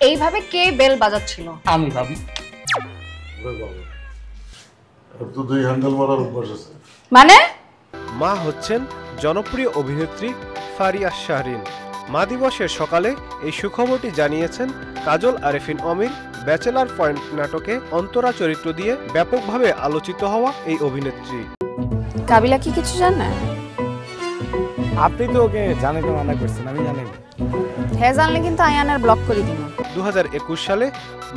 এইভাবে কে বেল বাজাচ্ছিল? আমি ভাবি। তো দুই হ্যান্ডেল মারার অভ্যাস আছে। মানে? মা হচ্ছেন জনপ্রিয় অভিনেত্রী ফারিয়া শাহরিন। মা দিবসের সকালে এই সুখবরটি জানিয়েছেন কাজল আরেফিন অমির। ব্যাচেলার পয়েন্ট নাটকে অন্তরা চরিত্র দিয়ে ব্যাপকভাবে আলোচিত হওয়া এই অভিনেত্রী। কাবিলা কি কিছু জানে? আপনি তো ওকে জানাতে মানা করছেন, আমি জানি না। হ্যাঁ জানলে কিন্তু আয়ানের ব্লক করে দিব। 2021 সালে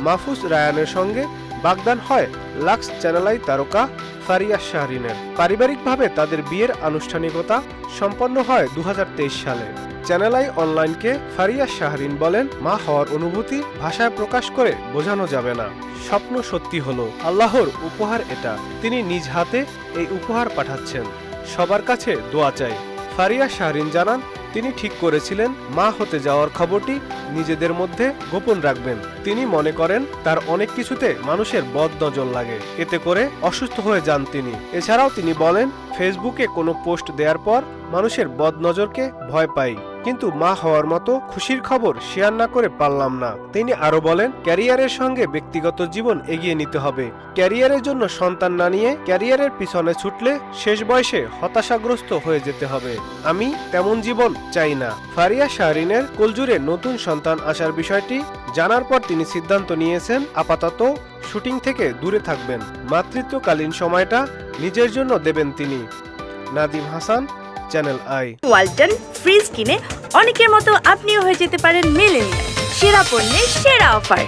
মাহফুজ রায়ানের সঙ্গে বাগদান হয় লাক্স চ্যানেল তারকা ফারিয়া শাহরিনের। পারিবারিকভাবে তাদের বিয়ের আনুষ্ঠানিকতা সম্পন্ন হয় 2023 সালে। চ্যানেল অনলাইনকে ফারিয়া শাহরিন বলেন, মা হওয়ার অনুভূতি ভাষায় প্রকাশ করে বোঝানো যাবে না। স্বপ্ন সত্যি হলো, আল্লাহর উপহার এটা। তিনি নিজ হাতে এই উপহার পাঠাচ্ছেন। সবার কাছে দোয়া চাই। ফারিয়া শাহরিন জানান, তিনি ঠিক করেছিলেন মা হতে যাওয়ার খবরটি নিজেদের মধ্যে গোপন রাখবেন। তিনি মনে করেন তার অনেক কিছুতে মানুষের বদ নজর লাগে, এতে করে অসুস্থ হয়ে যান তিনি। এছাড়াও তিনি বলেন, ফেসবুকে কোনো পোস্ট দেওয়ার পর মানুষের বদ নজরকে ভয় পাই, কিন্তু মা হওয়ার মতো খুশির খবর শেয়ার না করে পারলাম না। তিনি আরো বলেন, ক্যারিয়ারের সঙ্গে ব্যক্তিগত জীবন এগিয়ে নিতে হবে। ক্যারিয়ারের জন্য সন্তান না নিয়ে ক্যারিয়ারের পিছনে ছুটলে শেষ বয়সে হতাশাগ্রস্ত হয়ে যেতে হবে। আমি তেমন জীবন চাই না। ফারিয়া শাহরিনের কোলজুড়ে নতুন সন্তান আসার বিষয়টি জানার পর তিনি সিদ্ধান্ত নিয়েছেন আপাতত শুটিং থেকে দূরে থাকবেন। মাতৃত্বকালীন সময়টা নিজের জন্য দেবেন তিনি। Nadim Hasan, channel I. Walton fridge কিনে অনেকের মতো আপনিও হয়ে যেতে পারেন মিলেনিয়াল। সেরা পণ্যের সেরা অফার।